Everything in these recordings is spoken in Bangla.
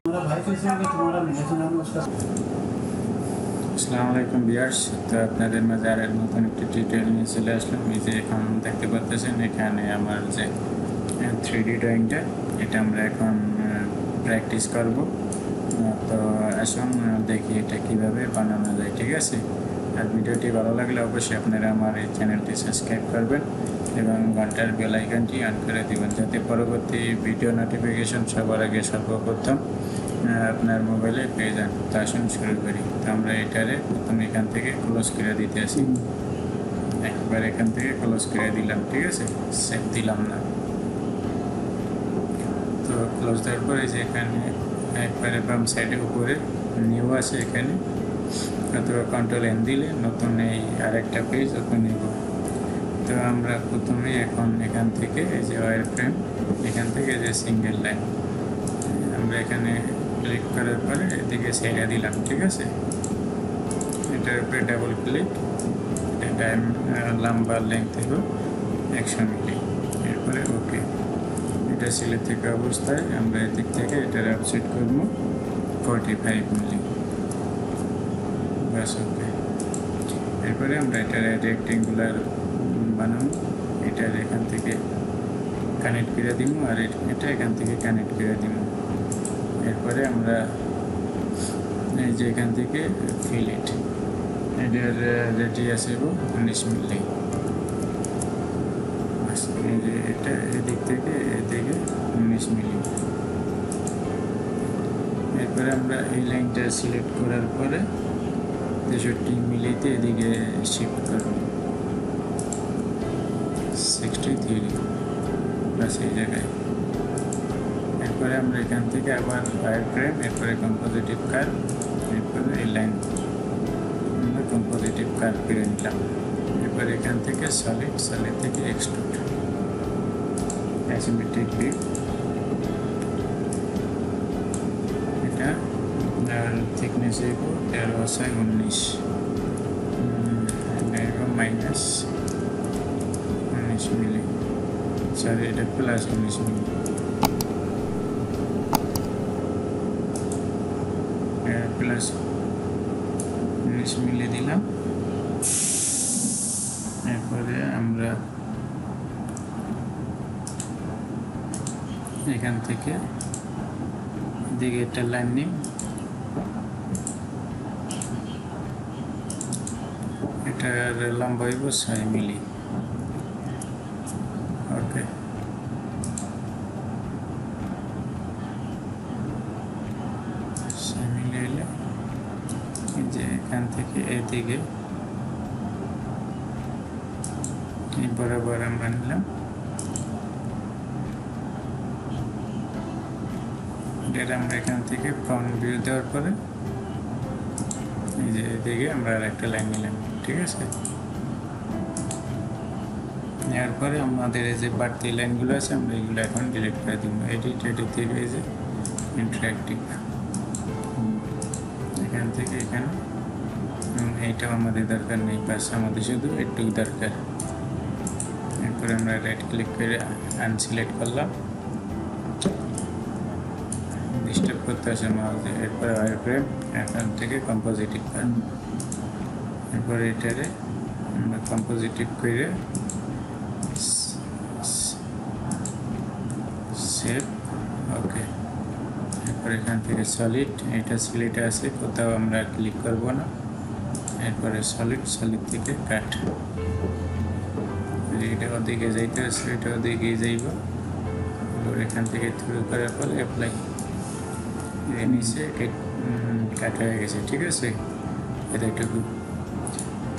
আসসালামু আলাইকুম ভিউয়ার্স, তো আপনাদের মাঝে আর নতুন একটি টিউটোরিয়াল নিয়ে চলে আসলাম। এই যে এখন দেখতে পাচ্ছেন এখানে আমার যে 3D ড্রয়িংটা, এটা আমরা এখন প্র্যাকটিস করব। তো আসুন দেখি এটা কিভাবে বানানো যায়, ঠিক আছে? আর ভিডিওটি ভালো লাগলে অবশ্যই আপনারা আমার এই চ্যানেলটি সাবস্ক্রাইব করবেন এবং ঘন্টার বেল আইকনটি অন করে দেবেন, যাতে পরবর্তী ভিডিও নোটিফিকেশন সবার আগে সর্বপ্রথম আপনার মোবাইলে পেয়ে যান। তো আসুন শুরু করি। তো আমরা এটারে প্রথম এখান থেকে ক্লোজ করে দিতে আসি, একবার এখান থেকে ক্লোজ করে দিলাম, ঠিক আছে? সেভ দিলাম না। তো ক্লোজ দেওয়ার পরে যে এখানে একবারে বাম সাইডে উপরে নিউ আছে, এখানে অথবা কন্ট্রোল এন দিলে নতুন এই আরেকটা পেজ ওপেন নিব। তো আমরা প্রথমে এখন এখান থেকে এই যে ওয়্যার ফ্রেম, এখান থেকে যে সিঙ্গেল লাইন আমরা এখানে ক্লিক করার পরে এদিকে ছেড়ে দিলাম, ঠিক আছে? এটার উপরে ডাবল ক্লিক, এটা লম্বা লেন্থ হলো 100 মিলি। এরপরে ওকে, এটা সিলেক্ট থেকে অবস্থায় আমরা এদিক থেকে এটার আপসেট করবো 45 মিলি, বাস ওকে। এরপরে আমরা এটার রেক্টেঙ্গুলার বানাবো, এটার এখান থেকে কানেক্ট করে দিব আর এটা এখান থেকে কানেক্ট করে দিব। এরপরে আমরা এই যে এখান থেকে ফিলেট, এটার রেডিয়াস হবো 19 মিলি। এই যে এটা এদিক থেকে এদিকে 19 মিলি। এরপরে আমরা এই লাইনটা সিলেক্ট করার পরে 63 মিলিতে এদিকে শিফট করব 63 প্লাস এই জায়গায়। এরপরে আমরা এখান থেকে আবার ওয়্যার ফ্রেম, এরপরে কম্পোজিটিভ কার্ভ, এরপরে এই লাইন আমরা কম্পোজিটিভ কার্ভ করে নিলাম। এরপরে এখান থেকে সলিড, সলিড থেকে এক্সট্রুড, অ্যাসিমেট্রিক ভিউ, এটা থিকনেস হইব 13/19 মাইনাস 19 মিলি, সরি এটা প্লাস 19 মিলি। প্লাস 19 মিলি দিলাম। এরপরে আমরা এখান থেকে দিকে একটা লাইন নিই, এটার লম্বা হইব 6 মিলি, ওকে। যে এখান থেকে এদিকে এই বরাবর আমরা নিলাম। এটা আমরা এখান থেকে ফ্রন্ট ভিউ দেওয়ার পরে এই যে এদিকে আমরা আরেকটা লাইন নিলাম, ঠিক আছে? নেওয়ার পরে আমাদের এই যে বাড়তি লাইনগুলো আছে আমরা এগুলো এখন ডিলিট করে দিব। এডিট থেকে এই যে ইন্টারেক্টিভ, এখান থেকে এখানে এইটাও আমাদের দরকার নেই, বাস আমাদের শুধু একটু দরকার। এরপরে আমরা রাইট ক্লিক করে আনসিলেক্ট করলাম, ডিস্টার্ব করতে আসে মাউসে। এরপরে ওয়্যার ফ্রেম, এখান থেকে কম্পোজিটিভ কার্ভ, এরপরে এটারে আমরা কম্পোজিটিভ করে সেভ, ওকে। এরপর এখান থেকে সলিড, এটা সিলেক্ট আছে, কোথাও আমরা ক্লিক করব না। এরপরে সলিড, সলিড থেকে কাট, এটা ওদিকে যাইতে আছে, এটা ওদিকে যাইব। এরপর এখান থেকে থ্রু করার পরে অ্যাপ্লাই, নিচে কাট হয়ে গেছে, ঠিক আছে? এতটুকু।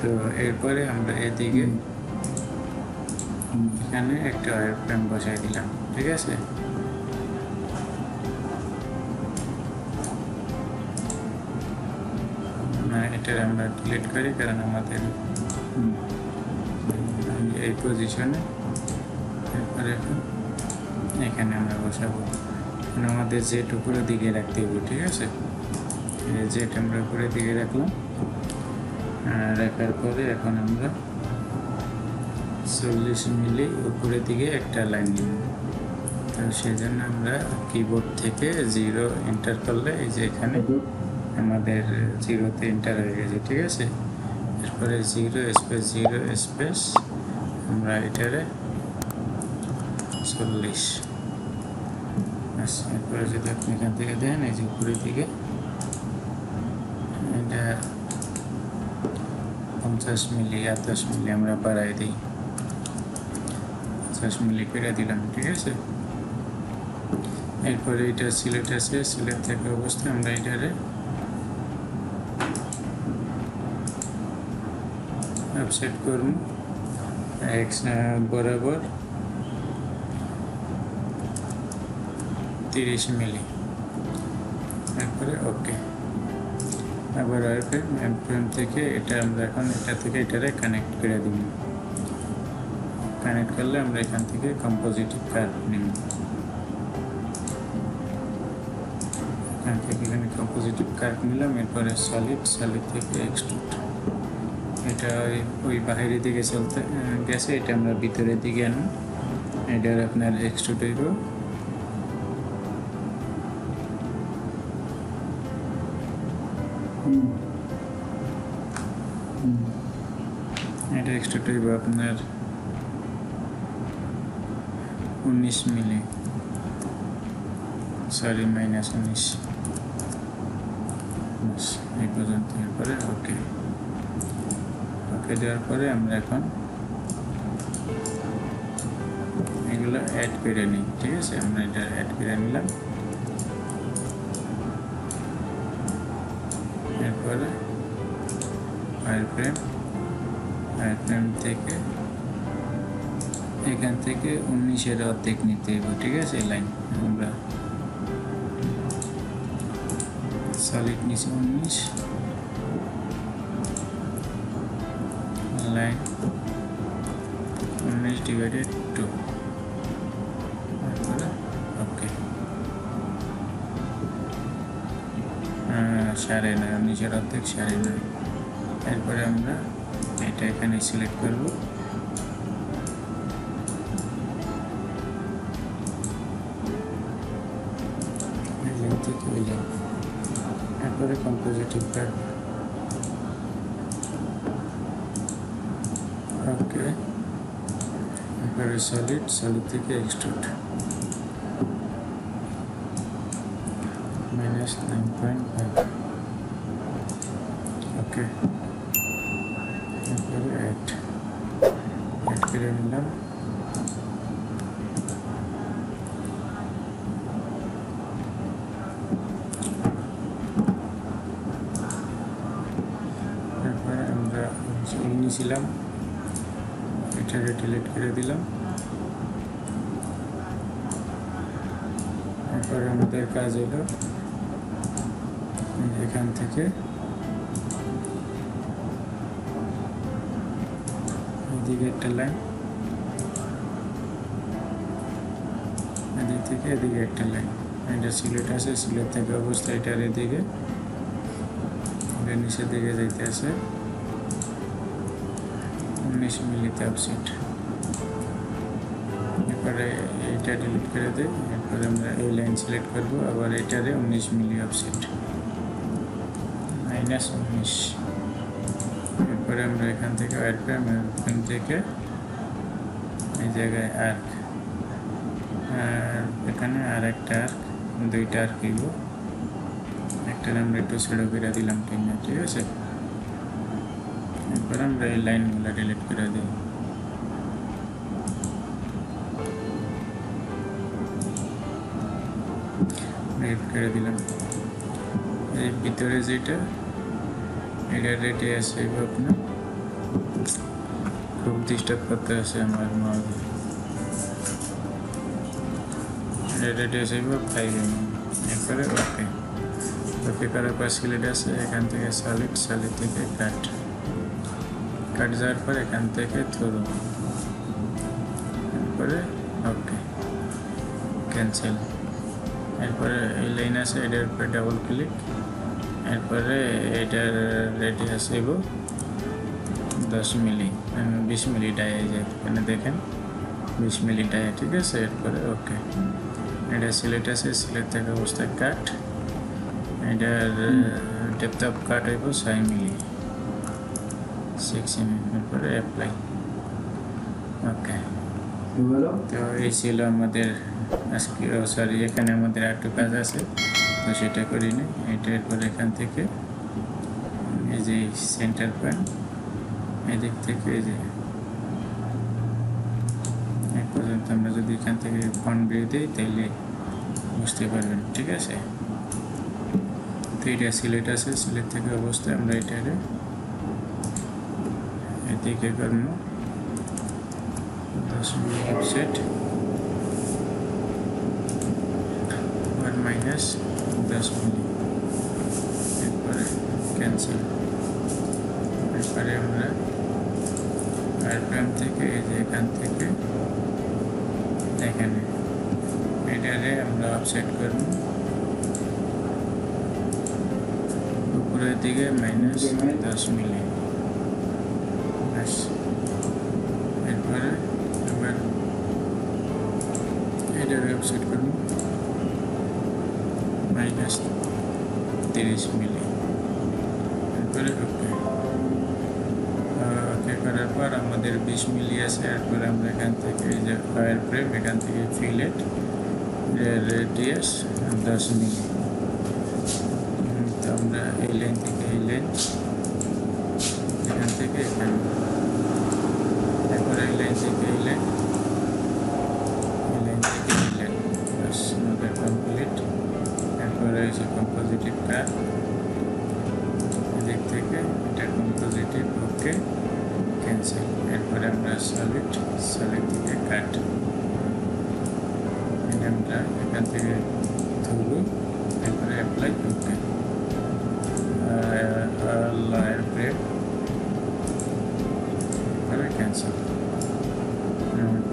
তো এরপরে আমরা এদিকে এখানে একটা ওয়্যার ফ্রেম বসাই দিলাম, ঠিক আছে? এটার আমরা ডিলিট করি, কারণ আমাদের এই পজিশনে। এরপরে এখানে আমরা বসাবো, আমাদের জেট উপরের দিকে রাখতে হবে, ঠিক আছে? জেট আমরা উপরের দিকে রাখলাম। রাখার পরে এখন আমরা 40 মিলি উপরের দিকে একটা লাইন নিব, তো সেজন্য আমরা কিবোর্ড থেকে 0 এন্টার করলে এই যে এখানে আমাদের 0-তে এন্টার হয়ে গেছে, ঠিক আছে। এরপরে 0 স্পেস আমরা এটারে 40। এরপরে যদি আপনি এখান থেকে দেন এই যে উপরের দিকে এটা 50 মিলি 28 মিলি আমরা বাড়াই দিই, 50 মিলি করে দিলাম, ঠিক আছে। এরপরে এটা সিলেক্ট আছে, সিলেক্ট থাকা অবস্থায় আমরা এটারে অফসেট করব x বরাবর 30 মিলি। এরপরে ওকে। আবার এরপর থেকে এটা আমরা এখন এটা থেকে এটারে কানেক্ট করে দিব। কানেক্ট করলে আমরা এখান থেকে কম্পোজিটিভ কার্ভ নিব। এখান থেকে এখানে কম্পোজিটিভ কার্ভ নিলাম। এরপরে সলিড থেকে এক্সট্রুড, এটা ওই বাইরের দিকে চলতে গেছে, এটা আমরা ভিতরের দিকে আনব। এটার আপনার এক্সট্রুড হইব এটা এক্সট্রুড হইব আপনার 19 মিলি, সরি -19 এই পর্যন্ত। এরপরে ওকে দেওয়ার পরে আমরা এখন এগুলো অ্যাড করে নিই, ঠিক আছে। আমরা এটা অ্যাড করে নিলাম। এরপরে ওয়্যারফ্রেম থেকে এখান থেকে 19-এর অর্ধেক নিতে হবে, ঠিক আছে। লাইন আমরা সলিড নিচে 19, লাইন 19/2, ওকে। 9.5, 19-এর অর্ধেক 9.5। এরপরে আমরা এটা এখানে সিলেক্ট করব। এরপরে কম্পোজিটিভ কার্ভ, ওকে। এরপরে সলিড থেকে এক্সট্রুড -9.5, ওকে। এরপরে অ্যাড করে নিলাম। এরপরে আমরা নিয়েছিলাম, এটাকে ডিলিট করে দিলাম। এরপরে আমাদের কাজ হলো এখান থেকে এদিকে একটা লাইন, এদিক থেকে এদিকে একটা লাইন। এটা সিলেট আছে, সিলেট থেকে অবস্থা এটার এদিকে নিচের দিকে যাইতে আছে 19 মিলিতে অফসেট। এরপরে এইটা ডিলিট করে দেয়। এরপরে আমরা এই লাইন সিলেক্ট করব, আবার এটারে 19 মিলি অফসেট -19। এরপরে আমরা এখান থেকে ওয়্যারফ্রেম থেকে এই জায়গায় আর্ক, এখানে আর একটা আর্ক, 2টা আর্ক দিব। একটা আমরা একটু ছেড়ে করে দিলাম, ঠিক আছে। এরপরে আমরা এই লাইনগুলো ডিলিট করে দিই। ডিলিট করে দিলাম। এই ভিতরে যেটা এটা রেডিয়াস হইব আপনার, খুব ডিস্টার্ব করতে আছে আমার মধ্যে। রেডিয়াস হইব 5 mm। এরপরে ওকে করার পর সিলেট আছে, এখান থেকে সলিড থেকে কাট যাওয়ার পর এখান থেকে থ্রু, এরপরে ওকে ক্যান্সেল। এরপরে এই লাইন আছে, এটার উপরে ডাবল ক্লিক। এরপরে এটার রেডিয়াস হইব 10 মিলি, 20 মিলি ডাই যায়, এখানে দেখেন 20 মিলি ডাই, ঠিক আছে। এরপরে ওকে। এটা সিলেট আছে, সিলেট থাকা অবস্থায় কাট, এটার ডেপথ অফ কাট হইব 6 মিলি, 6 এর পরে অ্যাপ্লাই। ওকে, তো এই ছিল আমাদের আজকে। সরি, এখানে আমাদের আরেকটু কাজ আছে, তো সেটা করি নি। এটা এরপর এখান থেকে এই যে সেন্টার পয়েন্ট, এদিক থেকে এই যে এক পর্যন্ত আমরা যদি এখান থেকে ফ্রন্ট ভিউ দিই তাহলে বুঝতে পারবেন, ঠিক আছে। তো এটা সিলেট আছে, সিলেট থেকে অবস্থায় আমরা এটাকে এদিকে করবো 10 মিলি অফসেট, 1 মাইনাস 10 মিলি, এরপরে ক্যান্সেল। এরপরে আমরা আরপিএম থেকে এই যে এখান থেকে এখানে এটারে আমরা অফসেট করব উপরের দিকে মাইনাস 10 মিলি। এরপরে আবার এটারে অফসেট করব মাইনাস 30 মিলি। এরপরে ওকে, ওকে করার পর আমাদের 20 মিলি আছে। এরপরে আমরা এখান থেকে এই যে ফায়ার ফ্রেম, এখান থেকে ফিলেট রেডিয়াস 10 মিলি। তো আমরা এই লাইন থেকে এই লাইন, এখান থেকে এখানে, এরপরে এই লাইন থেকে এই লাইন, এই লাইন থেকে এই লাইন, বাস আমাদের কমপ্লিট। এরপরে হচ্ছে কম্পোজিটিভ কাট, এদিক থেকে এটা কম্পোজিটিভ, ওকে ক্যান্সেল। এরপরে আমরা সলিড, সলিড থেকে কাট, এটা আমরা এখান থেকে ধরব, এরপরে অ্যাপ্লাই, ওকে লায়ার ব্রেক, এরপরে ক্যান্সেল।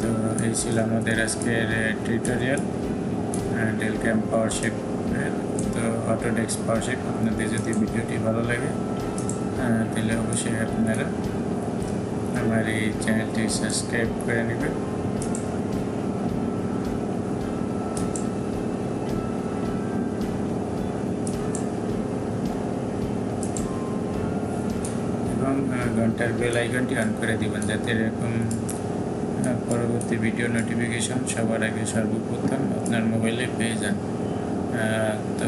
তো এই ছিল আমাদের আজকের টিউটোরিয়াল ডেলক্যাম পাওয়ারশেপ। তো অটোডেস্ক পাওয়ারশেপ, আপনাদের যদি ভিডিওটি ভালো লাগে তাহলে অবশ্যই আপনারা আমার এই চ্যানেলটি সাবস্ক্রাইব করে নেবেন। এবং ঘন্টার বেল আইকনটি অন করে দিবেন, যাতে এরকম পরবর্তী ভিডিও নোটিফিকেশন সবার আগে সর্বপ্রথম আপনার মোবাইলে পেয়ে যান। তো